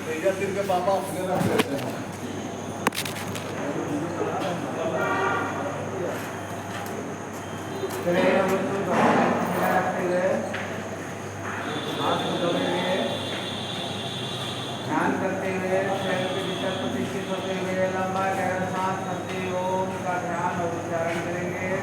तेजा तिर के पापा अपने रख लेते हैं। ध्यान करते हुए शरीर के भीतर प्रतिष्ठित होते हुए लंबा गहरा सांस भरते ओम का ध्यान और उच्चारण करेंगे।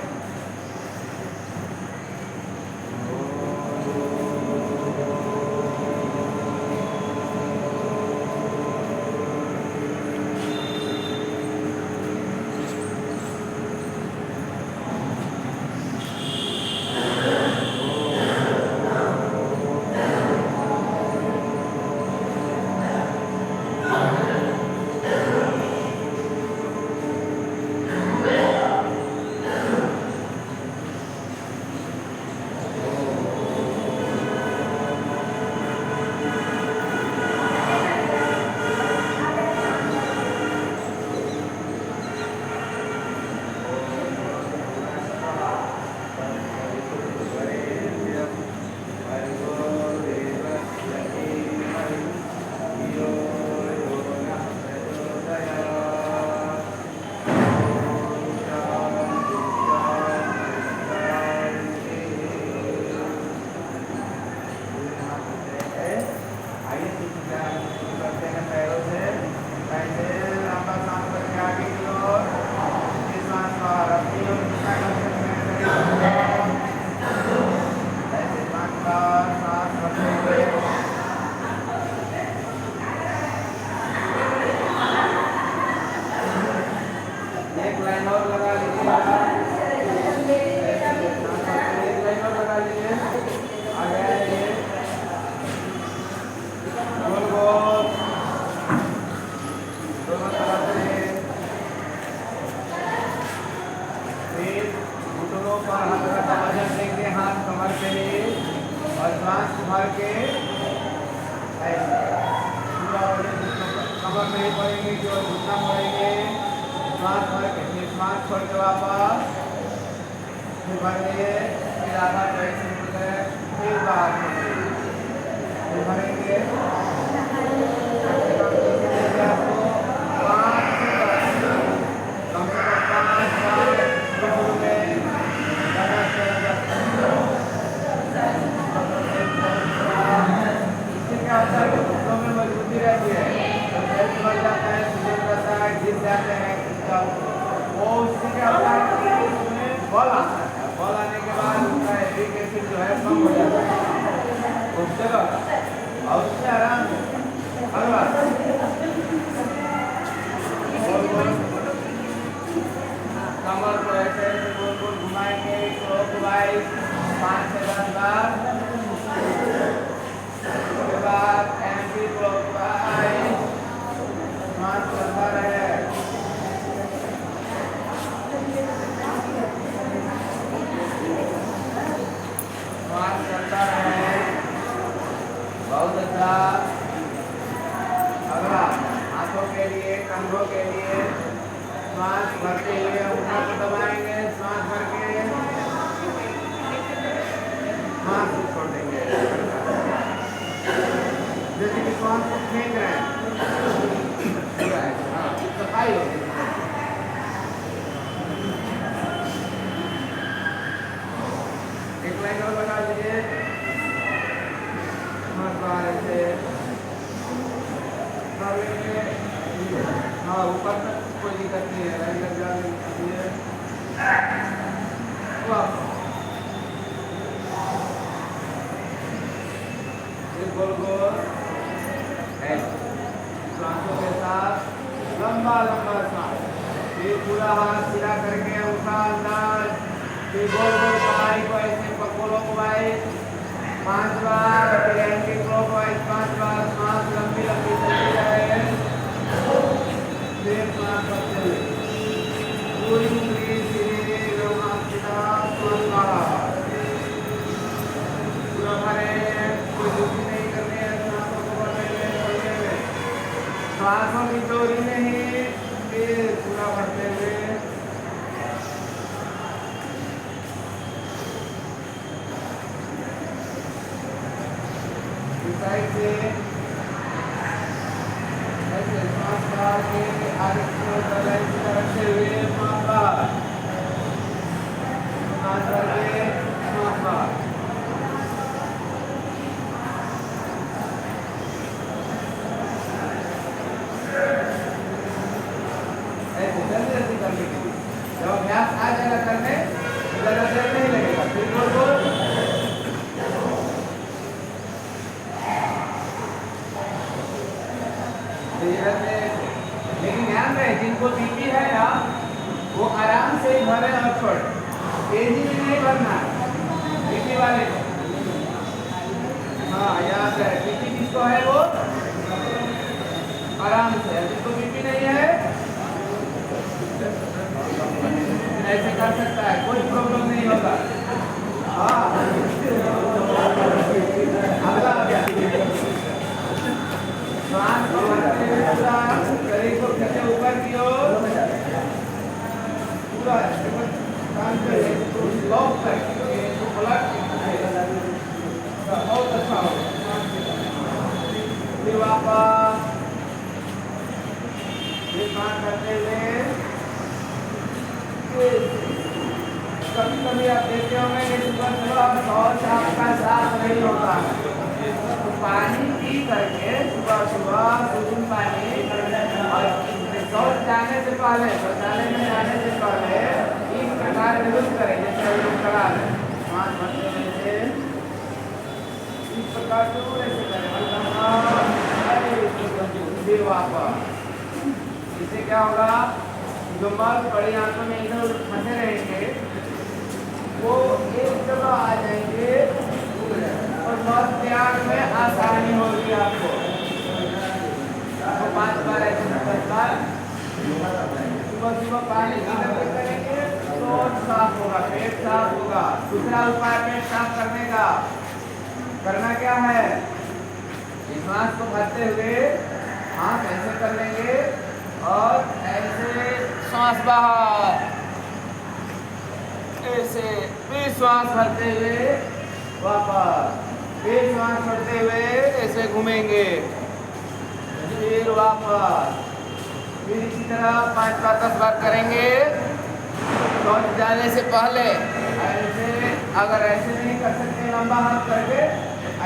श्वासों की चोरी नहीं, पूरा भरते हुए साइड से धीरे से। लेकिन ध्यान रहे जिनको बीपी है ना वो आराम से ही भरे और छोड़े, तेजी में नहीं भरना बीपी वाले को। हाँ याद है, बीपी किसको है वो आराम से, जिसको बीपी नहीं है ऐसे कर सकता है, कोई प्रॉब्लम नहीं होगा। हाँ अगला श्वास को भरते हुए पूरा शरीर को खींचे ऊपर की ओर, पूरा लॉक करके पलट बहुत अच्छा होगा। फिर वापस करते हुए कभी कभी आप देखते होंगे कि सुबह सुबह शौच आपका साफ नहीं होता है, तो पानी पी करके सुबह सुबह सुबह पानी और शौच जाने से पहले, शौचालय में जाने से पहले इस प्रकार यूज करें जैसे लोग करा लें। सांस भरते हुए इस प्रकार जरूर ऐसे करें। फिर वापस इससे क्या होगा, जो मल बड़ी आंखों में इधर उधर फंसे रहेंगे वो एक जगह आ जाएंगे और मल त्याग में आसानी होगी आपको। तो 5 बार ऐसे 10 बार सुबह सुबह पानी इधर पे करेंगे तो साफ होगा, पेट साफ होगा। दूसरा उपाय पेट साफ करने का करना क्या है, सांस को भरते हुए हाथ ऐसे कर लेंगे और ऐसे सांस बाहर, ऐसे फिर सांस भरते हुए वापस, फिर सांस छोड़ते हुए ऐसे घूमेंगे, फिर वापस, फिर इसी तरह 5 बार 10 बार करेंगे। शौच जाने से पहले ऐसे, अगर ऐसे नहीं कर सकते लंबा हाथ करके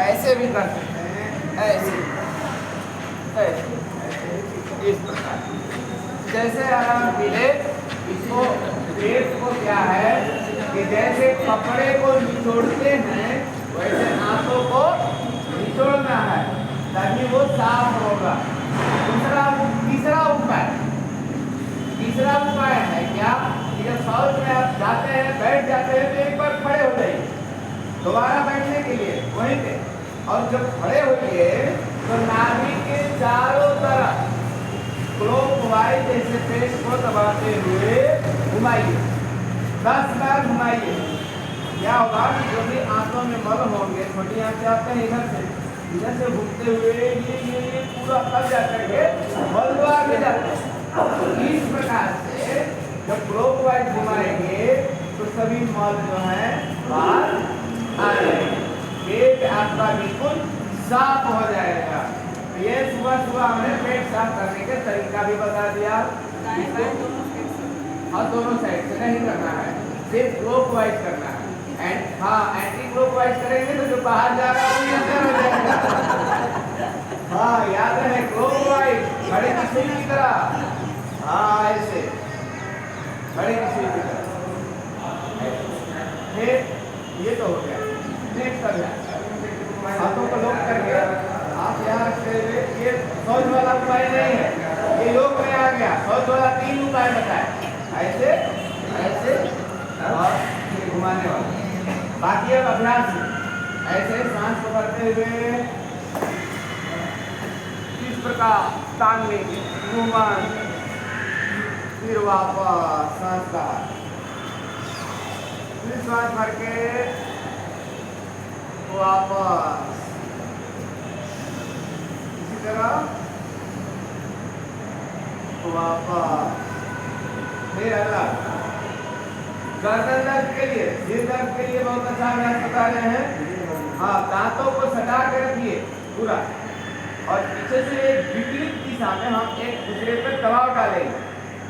ऐसे भी कर सकते हैं, ऐसे इस प्रकार जैसे आराम मिले। इसको पेट को क्या है कि जैसे कपड़े को निचोड़ते हैं वैसे आंखों को निचोड़ना है ताकि वो साफ होगा। तीसरा उपाय है क्या कि जब शौच में आप जाते हैं बैठ जाते हैं तो एक बार खड़े हो जाइए दोबारा बैठने के लिए वहीं पे, और जब खड़े होइए तो नाभि के चारों तरफ क्लॉकवाइज जैसे पेट को दबाते हुए घुमाइए, 10 बार घुमाइए। क्या होगा कि जो भी आंखों में मल होंगे, छोटी आंखें आते हैं इधर से घूमते हुए ये पूरा कब जाकर के मल द्वार में जाते हैं। इस प्रकार से जब क्लॉकवाइज घुमाएंगे तो सभी मल जो है बाहर आ जाएंगे, पेट आपका बिल्कुल साफ हो जाएगा। ये सुबह सुबह हमने पेट साफ करने के तरीका भी बता दिया। और दोनों साइड से नहीं करना है, सिर्फ क्लॉकवाइज करना है। एंड हाँ, एंटी क्लॉकवाइज करेंगे तो जो बाहर जा रहा है वो अंदर हो जाएगा। हाँ याद है, क्लॉकवाइज घड़ी की सुई की तरह, हाँ ऐसे घड़ी की सुई की तरह। ये तो हो गया। नेक्स्ट कर गया, हाथों को लॉक करके आप यहाँ रखते हुए, ये शौच वाला उपाय नहीं है, ये लोग में आ गया। शौच वाला 3 उपाय बताए, ऐसे ऐसे और घुमाने वाला। बाकी अब अभ्यास ऐसे सांस को भरते हुए इस प्रकार टांग लेंगे, घूमन, फिर वापस सांस का, फिर सांस भर के वापस, इसी तरह वापस। फिर अगला गर्दन दर्द के लिए, सिर दर्द के लिए बहुत अच्छा अभ्यास बता रहे हैं। हाँ, दांतों को सटा के रखिए पूरा, और पीछे से एक विपरीत दिशा में हम एक दूसरे पर दबाव डालेंगे,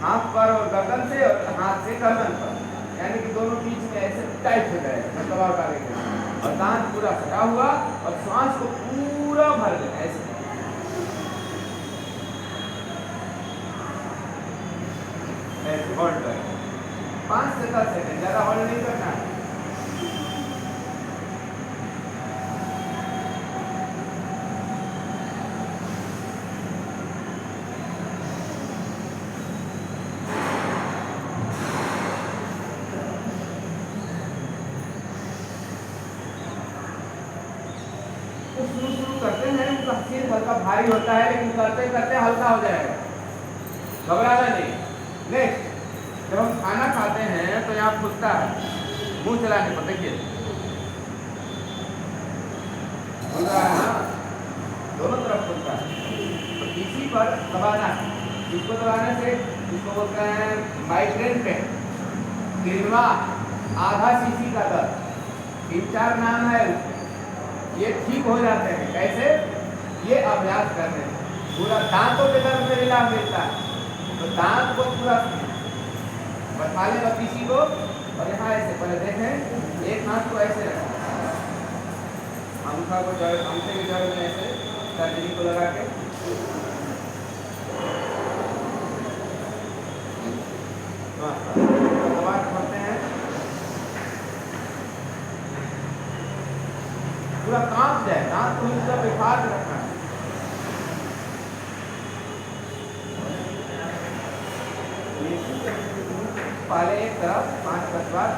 हाथ पर और गर्दन से और हाथ से गर्दन पर, यानी कि दोनों बीच में ऐसे टाइट हो जाएगा, दबाव डालेंगे और दांत पूरा सटा हुआ और सांस को पूरा भर देना ऐसे। होल्ड करें 5 से 10 सेकंड, ज्यादा होल्ड नहीं करना है। चीज हल्का भारी होता है, लेकिन करते करते हल्का हो जाएगा, घबराना नहीं। नेक्स्ट, जब हम खाना खाते हैं तो यहाँ फूलता है, मुंह चलाने पर देखिए फूल रहा है ना, दोनों तरफ फूलता है। तो इसी पर दबाना, इसको दबाने से इसको बोलते हैं माइग्रेन पेन, किरणवा, आधा सीसी का दर्द, 3-4 नाम है उसके। ये ठीक हो जाते हैं। कैसे? ये अभ्यास करने से पूरा दांतों के दर्द में भी लाभ मिलता है। तो दांत को पूरा बैठा लेगा किसी को, और यहाँ ऐसे पहले देखें, एक हाथ को ऐसे रखा, अंगूठा को जड़, अंगूठे की जड़ में ऐसे सर्जरी को लगा के दबा करते हैं, पूरा कांप जाए, दांत को इसका बिठा के रखना है। पहले एक तरफ 5-10 बार,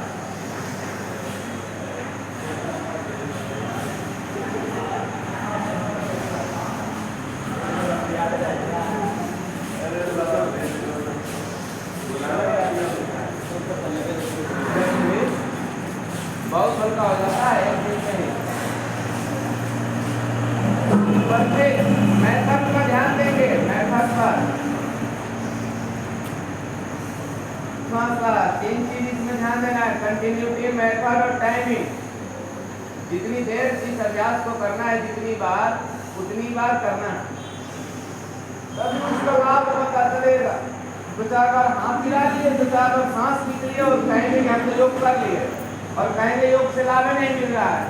बहुत हल्का हो जाता है, एक दिन में मेथड का ध्यान देंगे, मेथड पर 3 चीज इसमें ध्यान देना है, कंटिन्यूटी, मेथड और टाइमिंग। जितनी देर इस अभ्यास को करना है, जितनी बार, उतनी बार करना है, तभी उसका लाभ पता चलेगा। 2-4 बार हाथ हिला लिए, 2-4 बार सांस खींच लिए और कहेंगे कि हमने योग कर लिए, और कहेंगे योग से लाभ नहीं मिल रहा है।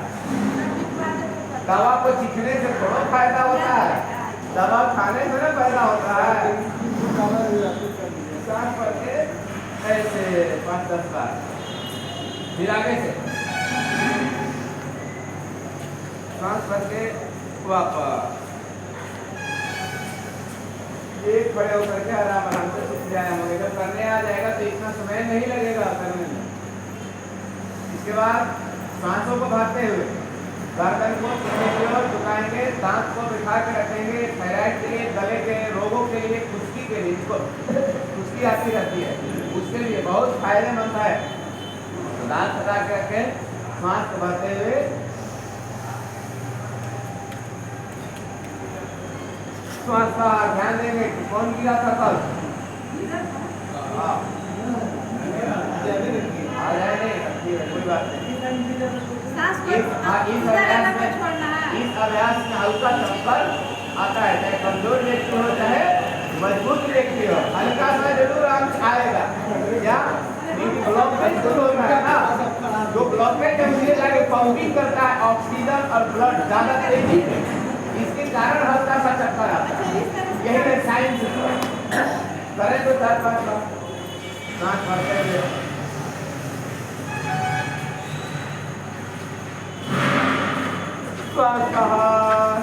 दवा को चीखने से थोड़ा फायदा होता है, दवा खाने से ना फायदा होता है। सांस भर के ऐसे 5-10 बार, फिर आगे से सांस भर के वापस, एक खड़े होकर के आराम आराम से सीख जाना होगा। करने आ जाएगा तो इतना समय नहीं लगेगा करने में। इसके बाद सांसों को भरते हुए गर्दन को पीछे की ओर झुकाएंगे, दांत को बिठा के रखेंगे। थायराइड के लिए, गले के रोगों के लिए, खुश्की के लिए, इसको खुश्की आती रहती है, उसके लिए बहुत फायदेमंद है। दांत हटा के रखें, सांस को भरते हुए श्वास का ध्यान देंगे कि कौन गिरा था कल, आ जाए नहीं, कोई बात नहीं। इस अभ्यास में हल्का चक्कर आता है, चाहे कमजोर व्यक्ति हो चाहे मजबूत व्यक्ति हो, हल्का सा जरूर आएगा। क्या ब्लॉकेज जो होता है ना, जो ब्लॉकेज है उसके जाके पंपिंग करता है ऑक्सीजन और ब्लड ज्यादा तेजी में, इसके कारण हल्का सा चक्कर आता है। यही है साइंस। करें तो 4-5 बार सांस भरते हुए, श्वास बाहर,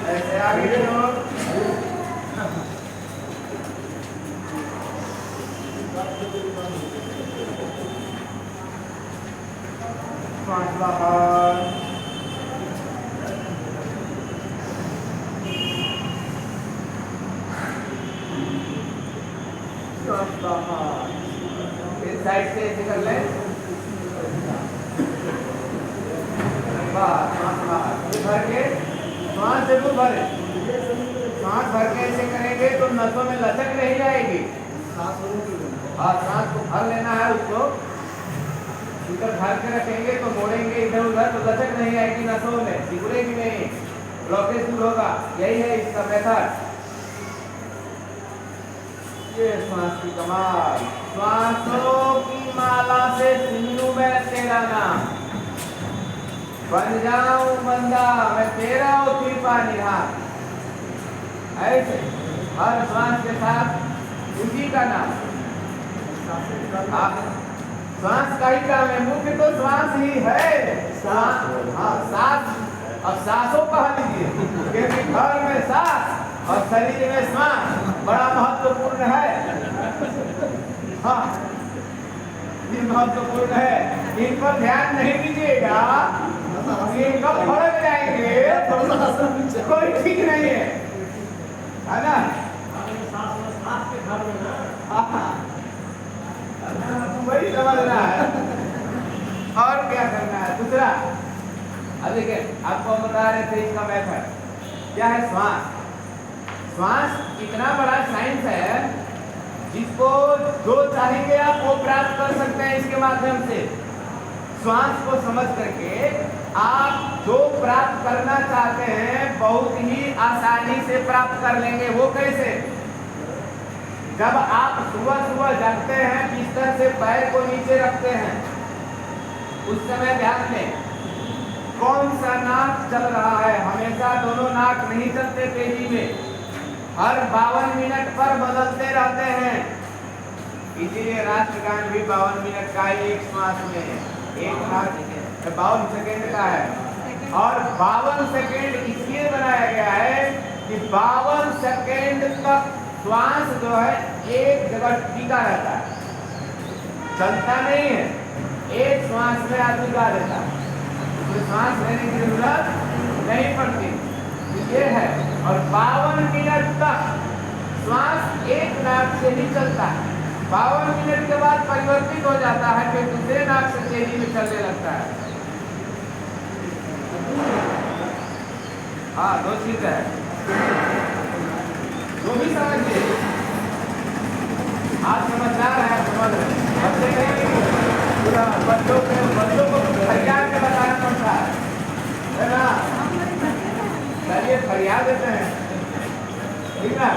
ऐसे आगे की ओर, श्वास बाहर, श्वास बाहर। इस साइड से ऐसे कर लें, भर के सांस जरूर भरे, सांस भर के ऐसे करेंगे तो नसों में लचक नहीं जाएगी। हाँ, सांस को भर लेना है, उसको इधर भर के रखेंगे तो मोड़ेंगे इधर उधर तो लचक नहीं आएगी नसों में, सिकुड़ेगी नहीं, ब्लॉकेज दूर होगा। यही है इसका मेथड। ये सांस की कमाल, श्वासों की माला से सिन्नू में तेरा नाम, बन जाऊं बंदा मैं तेरा कृपा निहार। ऐसे हर श्वास के साथ उसी का नाम, श्वास का ही काम है, मुख्य तो श्वास ही है। सांस, अब सांसों कहा लीजिए, क्योंकि घर में सांस और शरीर में श्वास बड़ा महत्वपूर्ण है। हाँ, ये महत्वपूर्ण है, इन पर ध्यान नहीं दीजिएगा ये कब फड़क जाएंगे कोई ठीक नहीं है ना? वही समझना है और क्या करना है। दूसरा, अब देखिए आपको बता रहे थे इसका मेथड क्या है। श्वास, श्वास इतना बड़ा साइंस है जिसको जो चाहेंगे आप वो प्राप्त कर सकते हैं इसके माध्यम से। श्वास को समझ करके आप जो प्राप्त करना चाहते हैं बहुत ही आसानी से प्राप्त कर लेंगे। वो कैसे? जब आप सुबह सुबह जागते हैं, बिस्तर से पैर को नीचे रखते हैं, उस समय ध्यान दें कौन सा नाक चल रहा है। हमेशा दोनों नाक नहीं चलते तेजी में, हर 52 मिनट पर बदलते रहते हैं। इसीलिए राष्ट्रगान भी 52 मिनट का ही एक श्वास में है, एक नाक 52 सेकेंड का है। और 52 सेकेंड इसलिए बनाया गया है कि 52 सेकेंड तक श्वास जो है एक जगह टिका रहता है, चलता नहीं है, एक श्वास में आदमी का रहता है, तो श्वास लेने की जरूरत नहीं पड़ती। ये है। और 52 मिनट तक श्वास एक नाक से ही चलता है। 52 मिनट के बाद परिवर्तित हो जाता है, फिर दूसरे नाक से तेजी में चलने लगता है। हाँ, दो चीज है, जो भी समझिए। आप समझदार हैं, समझ रहे हैं। बच्चे नहीं, बच्चों को फरियाद के बताना पड़ता है ना। चलिए फरियाद देते हैं, ठीक है।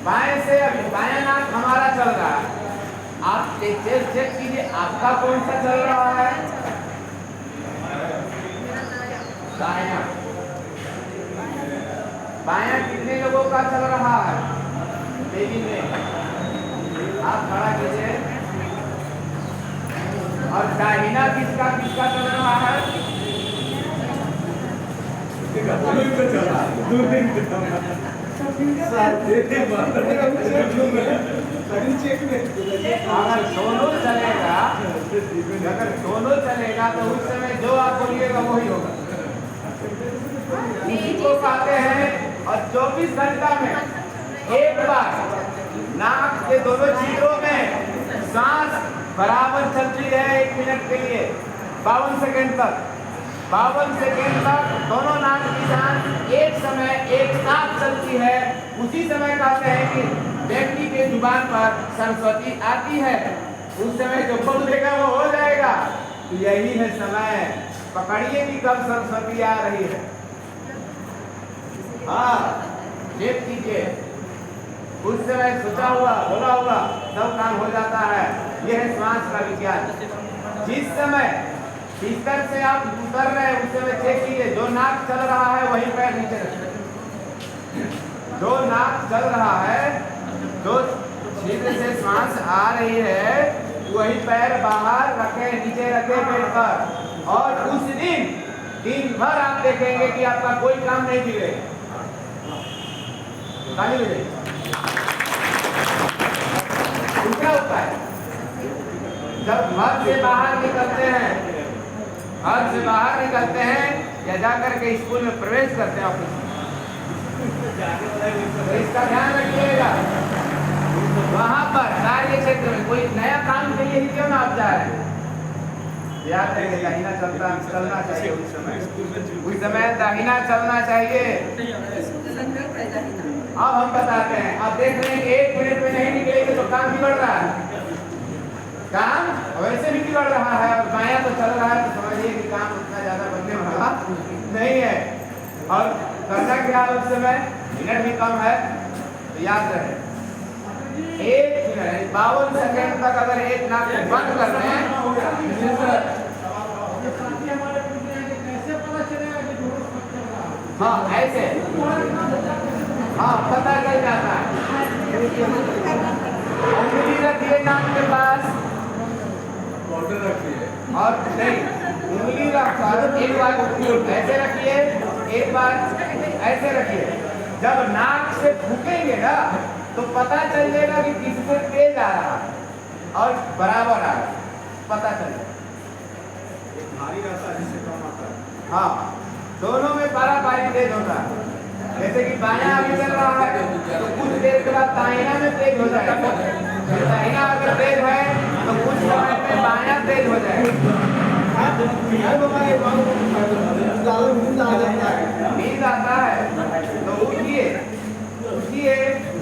बाएं से अभी बाएं नाक हमारा चल रहा है, आप चेक कीजिए आपका कौन सा चल रहा है। दायां, बायां कितने लोगों का चल रहा है तेजी में? आप खड़ा कीजिए। और दाहिना किसका किसका चल रहा है? अगर दोनों चलेगा तो उस समय जो आप बोलिएगा वही होगा। इसको कहते हैं। और 24 घंटा में एक बार नाक के दोनों छिद्रों में सांस बराबर चलती है 1 मिनट के लिए, 52 सेकेंड तक। 52 सेकेंड तक दोनों नाक की सांस एक समय एक साथ चलती है। उसी समय कहते हैं कि व्यक्ति के जुबान पर सरस्वती आती है। उस समय जो बोल देगा वो हो जाएगा। तो यही है समय, पकड़िए कि कब सरस्वती आ रही है। हाँ, चेक कीजिए, उस समय सोचा हुआ बोला हुआ सब काम हो जाता है। यह है श्वास का विज्ञान। जिस समय बिस्तर से आप उतर रहे हैं उस समय चेक कीजिए, जो नाक चल रहा है वही पैर नीचे रखिए। जो नाक चल रहा है, जो छिद्र से श्वास आ रही है वही पैर बाहर रखे, नीचे रखे पेट पर। और उस दिन भर आप देखेंगे कि आपका कोई काम नहीं बिगड़ेगा। दूसरा उपाय, जब घर से बाहर निकलते हैं, घर से बाहर निकलते हैं या जाकर के स्कूल में प्रवेश करते हैं ऑफिस में, तो इसका ध्यान रखिएगा। वहां पर कार्य क्षेत्र में कोई नया काम के लिए ही क्यों ना आप जा रहे हैं, याद रखें दाहिना चलना चाहिए। उस समय दाहिना चलना चाहिए। अब हम बताते हैं, अब देख रहे हैं 1 मिनट में नहीं निकलेंगे तो काम बिगड़ रहा है। काम वैसे भी बिगड़ रहा है और बायां तो चल रहा है, तो समझिए कि काम उतना ज्यादा बनने वाला नहीं है। और करना क्या है उस समय, मिनट भी कम है, तो याद रहे 1 मिनट 52 सेकेंड तक अगर एक नाक को बंद कर दें, हाँ ऐसे, हाँ पता चल जाता है। उंगली रखिए नाक के पास और नहीं, उंगली रखकर एक बार ऐसे रखिए, एक बार ऐसे रखिए। जब नाक से फूकेंगे ना तो पता चल जाएगा कि किससे तेज आ रहा है और बराबर आ रहा है, पता चल जाएगा। भारी रहता है जिससे कम आता है। हाँ, दोनों में पारापारी तेज होता है। जैसे कि बायां अभी चल रहा है तो कुछ देर के बाद दाहिना में तेज हो जाएगा। फिर दाहिना अगर तेज है तो कुछ समय में बायां तेज हो जाएगा। नींद आता है तो उठिए, उठिए,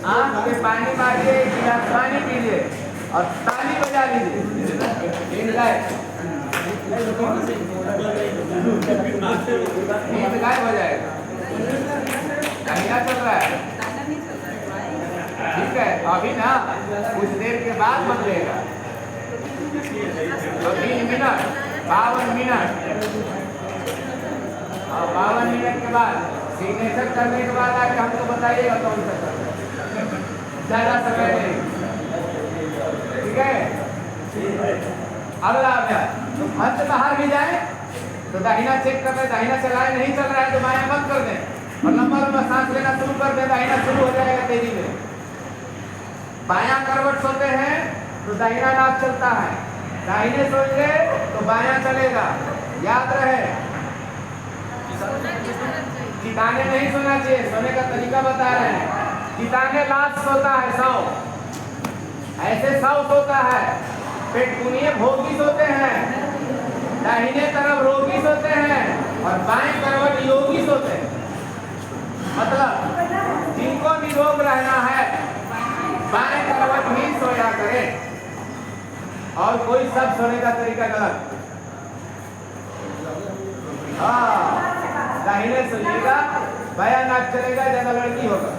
आंख पे पानी मारिए, एक गिलास पानी पीजिए और ताली बजा लीजिए। नींद गायब हो जाएगा। दाहिना चल रहा है, ठीक है। अभी ना कुछ देर के बाद बदलेगा, तो 3 मिनट, 52 मिनट, और 52 मिनट के बाद सिग्नेचर करने के बाद आके हमको बताइएगा कौन सा करना है। ज्यादा समय नहीं, ठीक है। अगला अभ्यास, तो अंत बाहर भी जाए तो दाहिना चेक कर ले, दाहिना चलाए, नहीं चल रहा है तो बायां बंद कर दें और लंबा लंबा सांस लेना शुरू कर दें। दाहिना शुरू हो जाएगा तेजी में। बायां करवट सोते हैं तो दाहिना नाक चलता है, दाहिने सोएंगे तो बायां चलेगा। याद रहे, चिताने नहीं सोना चाहिए, सोने का तरीका बता रहे हैं। चिताने लास्ट सोता है, सौ ऐसे सौ सोता है। पेटकुनिये भोगी सोते हैं, दाहिने तरफ रोगी सोते हैं और बाएं करवट योगी सोते हैं। मतलब जिनको निरोग रहना है बाएं करवट ही सोया करें, और कोई सब सोने का तरीका गलत। हाँ, दाहिने सोइएगा, बायां नाक चलेगा, ज्यादा लड़की होगा।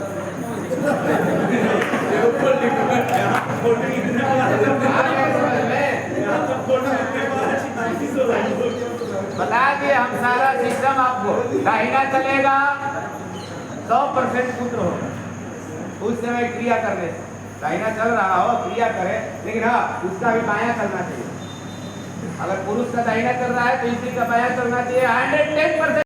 बता दिए हम सारा सिस्टम आपको। दाहिना चलेगा 100% पुत्र होगा उस समय क्रिया करने से। दाहिना चल रहा हो, क्रिया करे, लेकिन हाँ उसका भी बायां चलना चाहिए। अगर पुरुष का दाहिना चल रहा है तो स्त्री का बायां चलना चाहिए। 110%